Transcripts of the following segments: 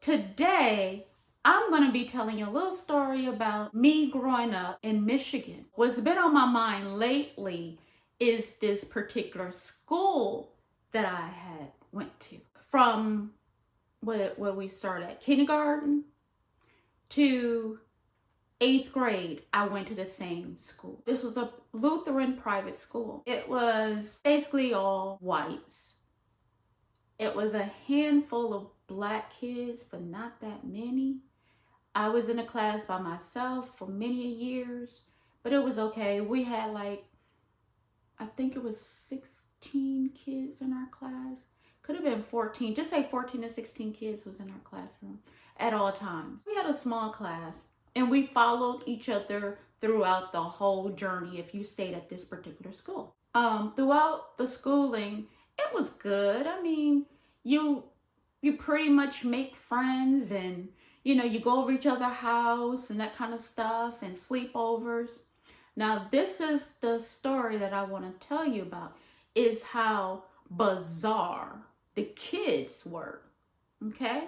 Today, I'm going to be telling you a little story about me growing up in Michigan. What's been on my mind lately is this particular school that I had went to. From where we started at kindergarten to 8th grade, I went to the same school. This was a Lutheran private school. It was basically all whites. It was a handful of black kids, but not that many. I was in a class by myself for many years, but it was okay. We had I think it was 16 kids in our class. Could have been 14. Just say 14 to 16 kids was in our classroom at all times. We had a small class and we followed each other throughout the whole journey if you stayed at this particular school. Throughout the schooling, it was good. I mean, you pretty much make friends and you go over each other's house and that kind of stuff and sleepovers. Now, this is the story that I want to tell you about, is how bizarre the kids were. Okay?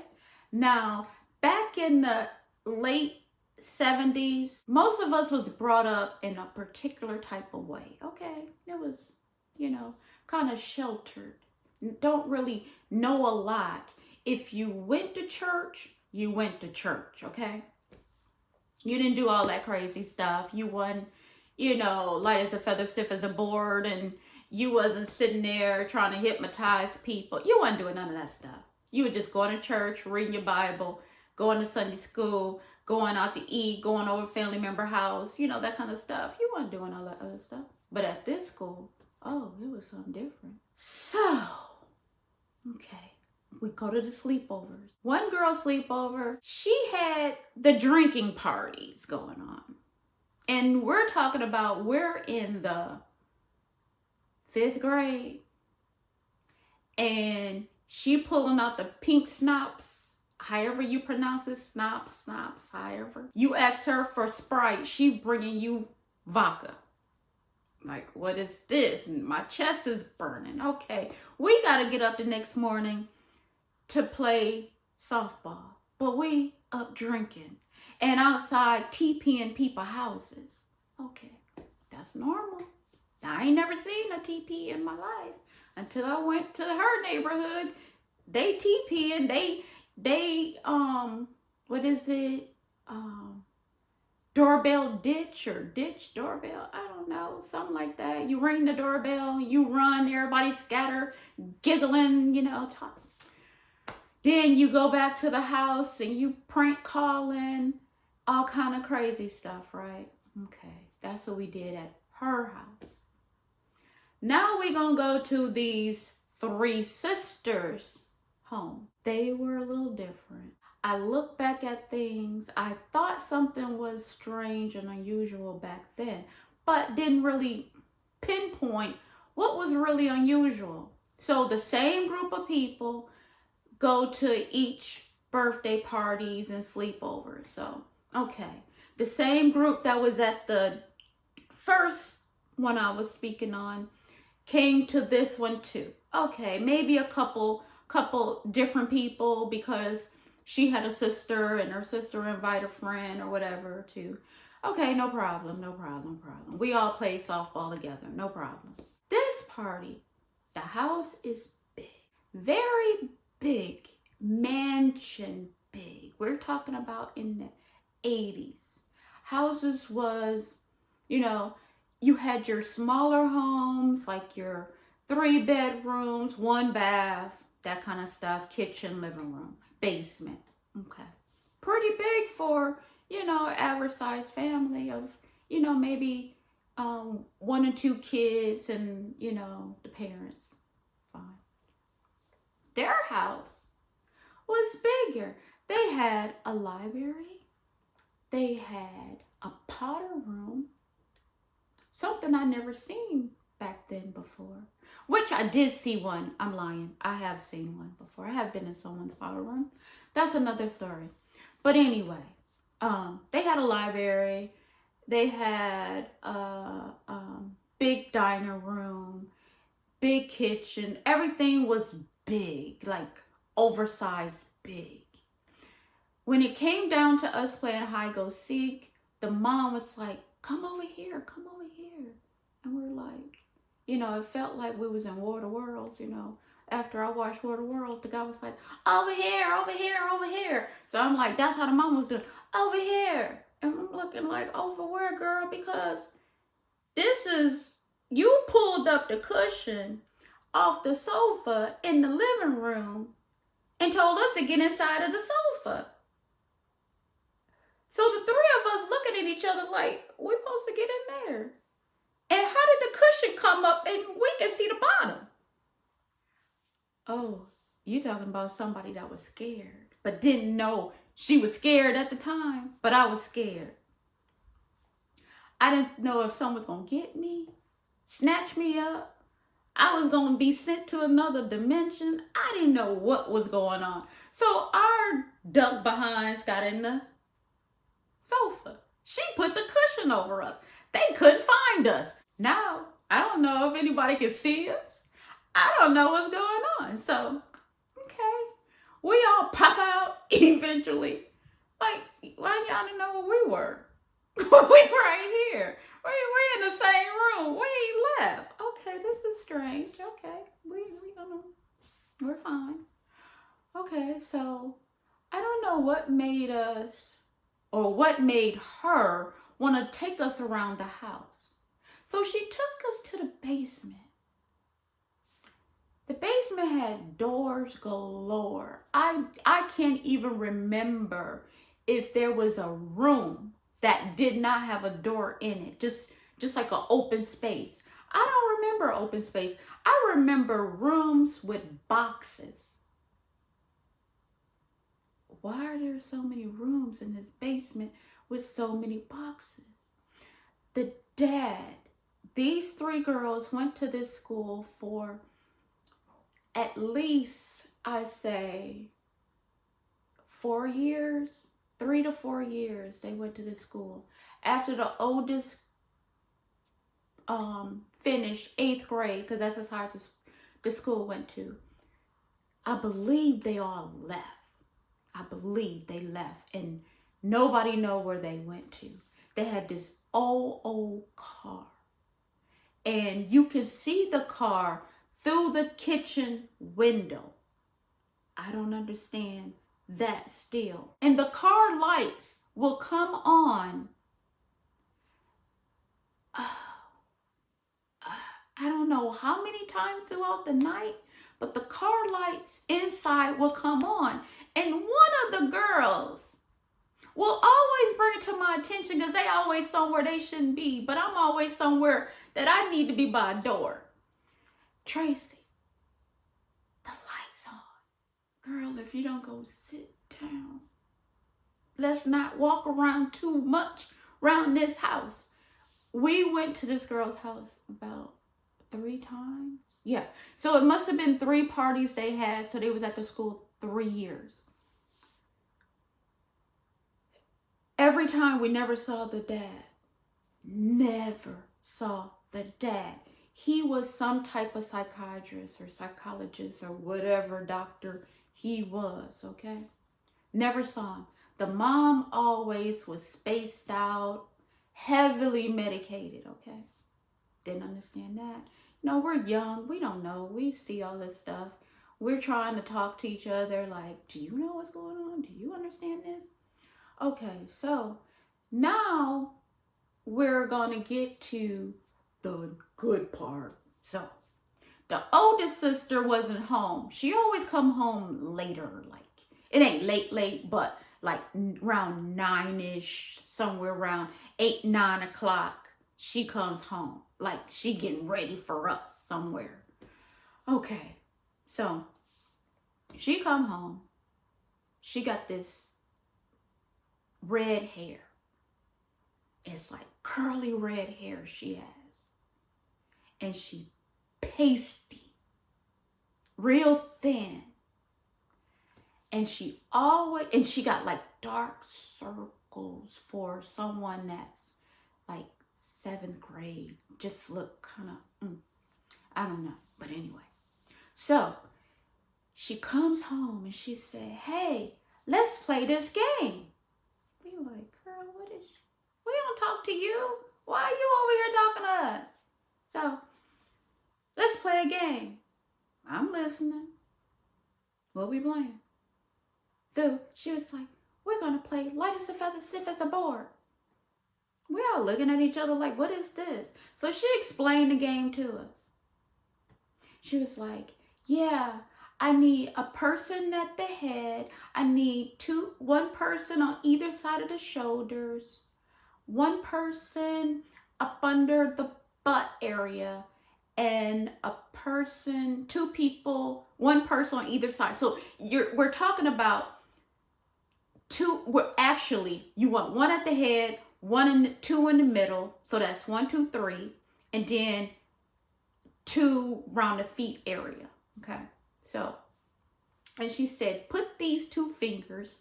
Now, back in the late 70s, most of us was brought up in a particular type of way. Okay? It was, kind of sheltered. Don't really know a lot. If you went to church, you went to church, okay? You didn't do all that crazy stuff. You wasn't, light as a feather, stiff as a board, and you wasn't sitting there trying to hypnotize people. You wasn't doing none of that stuff. You were just going to church, reading your Bible, going to Sunday school, going out to eat, going over family member house, that kind of stuff. You weren't doing all that other stuff. But at this school, oh, it was something different. So, okay, we go to the sleepovers. One girl sleepover, she had the drinking parties going on. And we're talking about we're in the 5th grade. And she pulling out the pink schnapps, however you pronounce it, schnapps, however. You ask her for Sprite, she bringing you vodka. Like, what is this? My chest is burning. Okay, we got to get up the next morning to play softball. But we up drinking and outside TPing people's houses. Okay, that's normal. I ain't never seen a TP in my life until I went to her neighborhood. They TPing, what is it? Doorbell ditch or ditch doorbell, I don't know, something like that. You ring the doorbell, you run, everybody scatter, giggling, Then you go back to the house and you prank calling, all kind of crazy stuff, right? Okay, that's what we did at her house. Now we're gonna go to these 3 sisters' home. They were a little different. I look back at things, I thought something was strange and unusual back then, but didn't really pinpoint what was really unusual. So the same group of people go to each birthday parties and sleepovers. So, okay. The same group that was at the first one I was speaking on came to this one too. Okay, maybe a couple different people because she had a sister and her sister invited a friend or whatever too. Okay, no problem. We all play softball together, no problem. This party, the house is big, very big, mansion big. We're talking about in the 80s. Houses was, you had your smaller homes, like your 3 bedrooms, 1 bath, that kind of stuff, kitchen, living room, basement. Okay. Pretty big for, average size family of, maybe 1 or 2 kids and, the parents. Fine. Their house was bigger. They had a library. They had a potter room. Something I never seen back then before. Which I did see one. I'm lying. I have seen one before. I have been in someone's potter room. That's another story. But anyway, they had a library. They had a big dining room, big kitchen. Everything was big, like oversized big. When it came down to us playing hide go seek, the mom was like, come over here, come over here. And we're like, it felt like we was in War of the Worlds, After I watched War of the Worlds, the guy was like, over here, over here, over here. So I'm like, that's how the mom was doing, over here. And I'm looking like, over where, girl? Because you pulled up the cushion off the sofa in the living room and told us to get inside of the sofa. So the three of us looking at each other like, we're supposed to get in there. And how did the cushion come up and we can see the bottom? Oh, you talking about somebody that was scared, but didn't know she was scared at the time, but I was scared. I didn't know if someone was going to get me, snatch me up. I was going to be sent to another dimension. I didn't know what was going on. So our duck behinds got in the sofa. She put the cushion over us. They couldn't find us. Now, I don't know if anybody can see us. I don't know what's going on. So, okay. We all pop out eventually. Like, why y'all didn't know where we were? We right here. We in the same room. We ain't left. Okay, this is strange. Okay. We're fine. Okay, so I don't know what made us or what made her want to take us around the house. So she took us to the basement. The basement had doors galore. I can't even remember if there was a room that did not have a door in it, just like an open space. I don't remember open space. I remember rooms with boxes. Why are there so many rooms in this basement with so many boxes? These three girls went to this school for at least, I say, 4 years, 3 to 4 years they went to this school. After the oldest finished 8th grade, because that's as high as the school went to, I believe they all left. I believe they left and nobody know where they went to. They had this old car. And you can see the car through the kitchen window. I don't understand that still. And the car lights will come on. I don't know how many times throughout the night, but the car lights inside will come on. And one of the girls will always bring it to my attention because they always somewhere they shouldn't be, but I'm always somewhere that I need to be by a door. Tracy, the lights on. Girl, if you don't go sit down, let's not walk around too much around this house. We went to this girl's house about 3 times. Yeah, so it must have been 3 parties they had, so they was at the school 3 years. Every time we never saw the dad. Never saw the dad. He was some type of psychiatrist or psychologist or whatever doctor he was, okay? Never saw him. The mom always was spaced out, heavily medicated, okay? Didn't understand that. No, we're young. We don't know. We see all this stuff. We're trying to talk to each other like, do you know what's going on? Do you understand this? Okay, so now we're going to get to the good part. So the oldest sister wasn't home. She always come home later. Like, it ain't late, but like around 9-ish, somewhere around 8, 9 o'clock, she comes home. Like, she getting ready for us somewhere. Okay, so she come home. She got this red hair. It's like curly red hair she has. And she pasty, real thin. And she got like dark circles for someone that's like 7th grade. Just look kind of, I don't know. But anyway. So she comes home and she said, hey, let's play this game. We like, girl, we don't talk to you. Why are you over here talking to us? So, let's play a game. I'm listening. What we playing? So, she was like, we're going to play light as a feather, stiff as a board. We're all looking at each other like, what is this? So, she explained the game to us. She was like, yeah, I need a person at the head. I need one person on either side of the shoulders. One person up under the butt area. And a person, two people, one person on either side. So we're talking about you want one at the head, two in the middle. So that's 1, 2, 3. And then 2 around the feet area. Okay. So, and she said, put these 2 fingers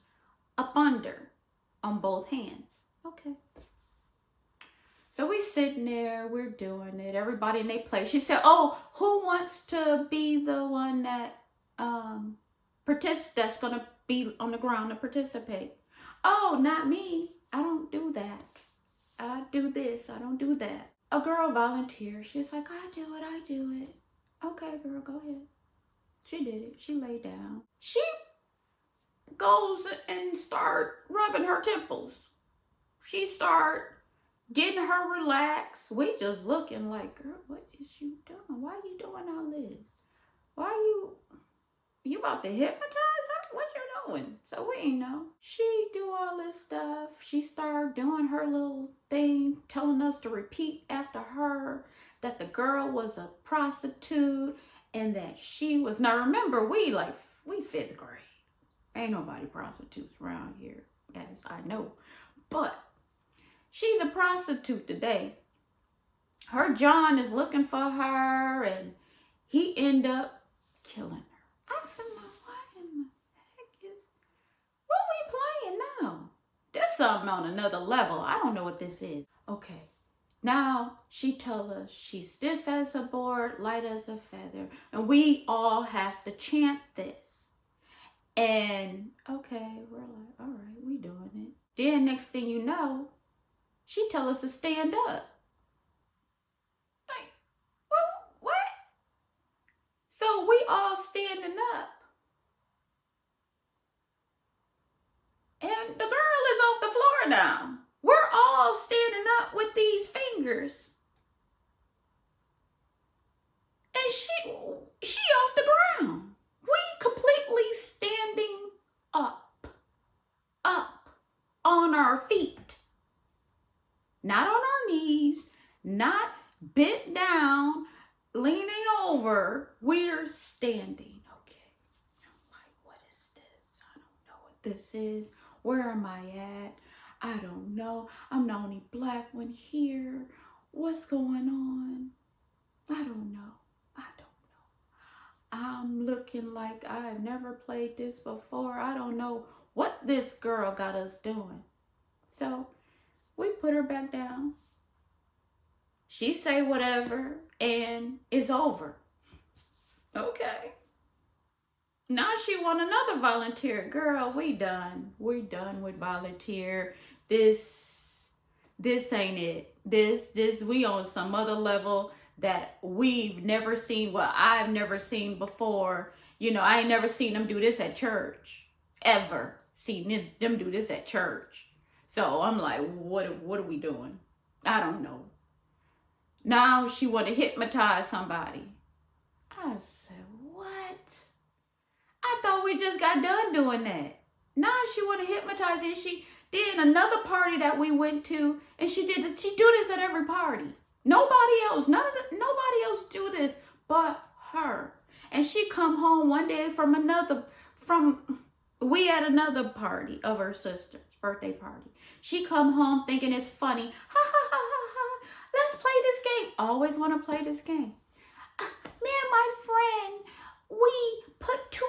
up under on both hands. Okay. So we sitting there, we're doing it. Everybody in their place. She said, oh, who wants to be the one that that's gonna be on the ground to participate? Oh, not me. I don't do that. I do this. I don't do that. A girl volunteered. She's like, I do it. Okay, girl, go ahead. She did it. She laid down. She goes and start rubbing her temples. She start getting her relaxed. We just looking like, girl, what is you doing? Why are you doing all this? Why you about to hypnotize her? What you doing? So we ain't know. She do all this stuff. She started doing her little thing, telling us to repeat after her that the girl was a prostitute and that she was. Now remember, we 5th grade. Ain't nobody prostitutes around here, as I know. But she's a prostitute today. Her John is looking for her and he end up killing her. I said, what in the heck what we playing now? There's something on another level. I don't know what this is. Okay. Now she told us she's stiff as a board, light as a feather. And we all have to chant this. And okay, we're like, all right, we doing it. Then next thing you know, she tell us to stand up. Like, what? So we all standing up. And the girl is off the floor now. We're all standing up with these fingers. And she off the ground. We completely standing up on our feet. Not on our knees, not bent down, leaning over. We're standing. Okay. I'm like, what is this? I don't know what this is. Where am I at? I don't know. I'm the only black one here. What's going on? I don't know. I'm looking like I've never played this before. I don't know what this girl got us doing. So we put her back down. She say whatever and it's over. Okay. Now she want another volunteer. Girl, we done. We're done with volunteer. This ain't it. This we on some other level that we've never seen. Well, I've never seen before. You know, I ain't never seen them do this at church. Ever seen them do this at church. So I'm like, what are we doing? I don't know. Now she want to hypnotize somebody. I said, what? I thought we just got done doing that. Now she want to hypnotize, and she did another party that we went to, and she did this. She do this at every party. Nobody else, nobody else do this but her. And she come home one day we had another party of her sister's birthday party. She come home thinking it's funny. Ha ha ha ha ha. Let's play this game. Always want to play this game. Me and my friend, we put two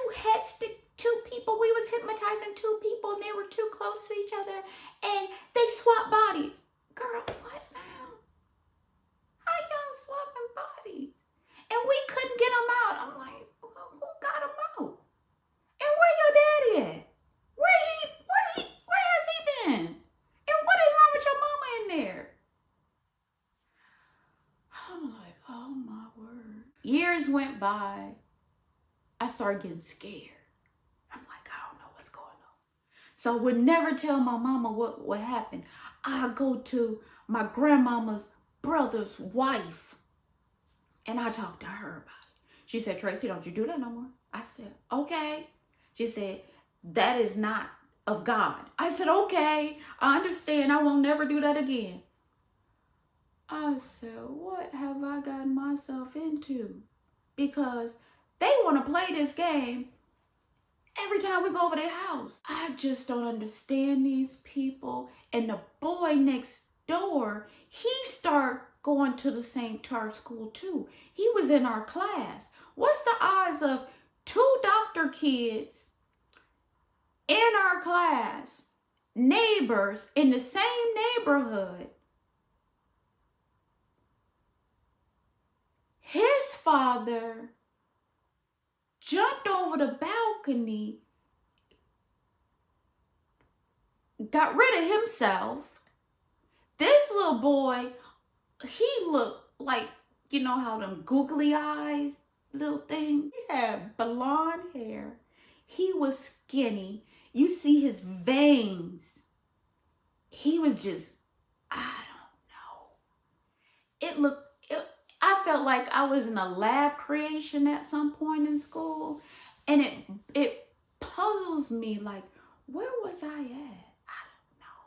people. We was hypnotizing 2 people and they were too close to each other and they swapped bodies. Girl, what now? How y'all swapping bodies? And we couldn't get them out. I'm like, well, who got them out? And where your daddy at? Where he years went by, I started getting scared. I'm like, I don't know what's going on. So I would never tell my mama what happened. I go to my grandmama's brother's wife and I talked to her about it. She said, Tracy, don't you do that no more. I said, okay. She said, that is not of God. I said, okay, I understand. I won't never do that again. I said, what have I gotten myself into? Because they want to play this game every time we go over their house. I just don't understand these people. And the boy next door, he started going to the same tar school too. He was in our class. What's the odds of 2 doctor kids in our class, neighbors in the same neighborhood? His father jumped over the balcony, got rid of himself. This little boy, he looked like, you know how them googly eyes, little thing? He had blonde hair. He was skinny. You see his veins. He was just, I don't know. I felt like I was in a lab creation at some point in school. And it puzzles me, like, where was I at? I don't know.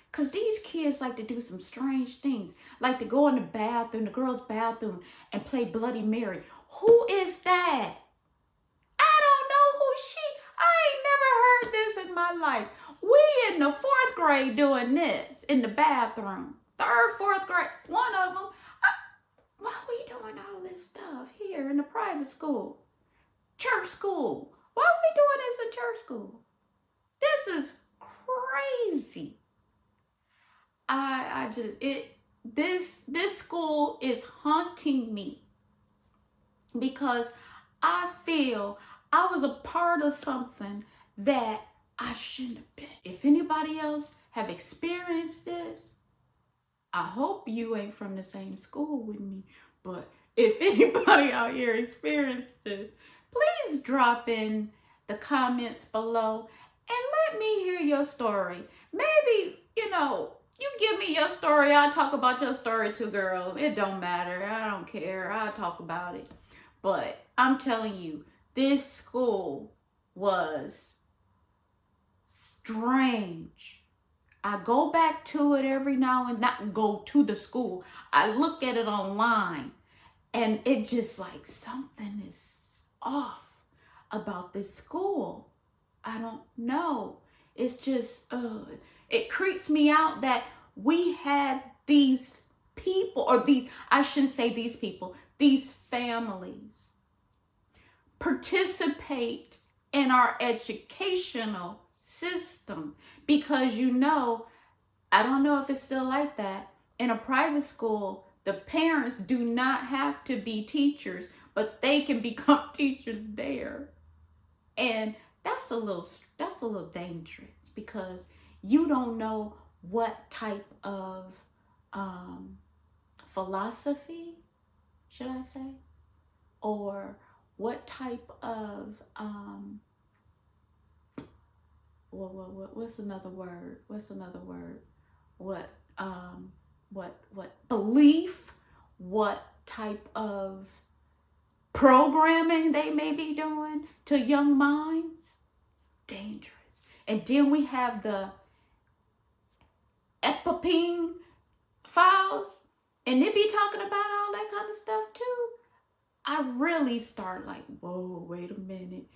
Because these kids like to do some strange things. Like to go in the bathroom, the girls' bathroom, and play Bloody Mary. Who is that? I don't know who I ain't never heard this in my life. We in the 4th grade doing this in the bathroom. 3rd, 4th grade. One of them. Why are we doing all this stuff here in the private school? Church school. Why are we doing this in church school? This is crazy. This school is haunting me because I feel I was a part of something that I shouldn't have been. If anybody else have experienced this, I hope you ain't from the same school with me, but if anybody out here experienced this, please drop in the comments below and let me hear your story. Maybe, you give me your story, I'll talk about your story too, girl. It don't matter. I don't care. I'll talk about it. But I'm telling you, this school was strange. I go back to it every now and not go to the school. I look at it online and it just like something is off about this school. I don't know. It's just, it creeps me out that we had these people, or I shouldn't say these people, these families participate in our educational system because I don't know if it's still like that. In a private school, the parents do not have to be teachers, but they can become teachers there. And that's a little dangerous because you don't know what type of philosophy, should I say, or what type of what's another word? What belief, what type of programming they may be doing to young minds. Dangerous. And then we have the epipene files, and they be talking about all that kind of stuff too. I really start like, whoa, wait a minute.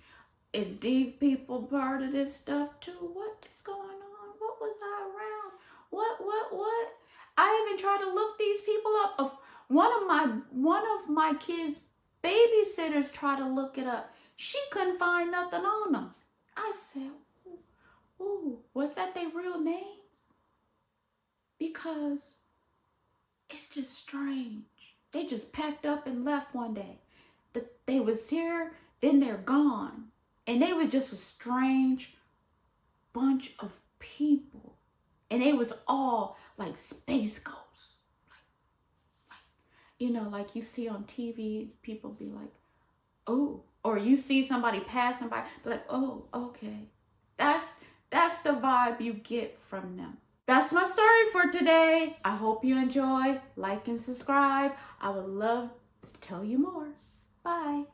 Is these people part of this stuff too? What is going on? What was I around? What? I even tried to look these people up. One of my kids' babysitters tried to look it up. She couldn't find nothing on them. I said, ooh, was that their real names? Because it's just strange. They just packed up and left one day. They was here, then they're gone. And they were just a strange bunch of people. And they was all like space ghosts. you know, like you see on TV, people be like, oh, or you see somebody passing by, be like, oh, okay. That's the vibe you get from them. That's my story for today. I hope you enjoy. Like and subscribe. I would love to tell you more. Bye.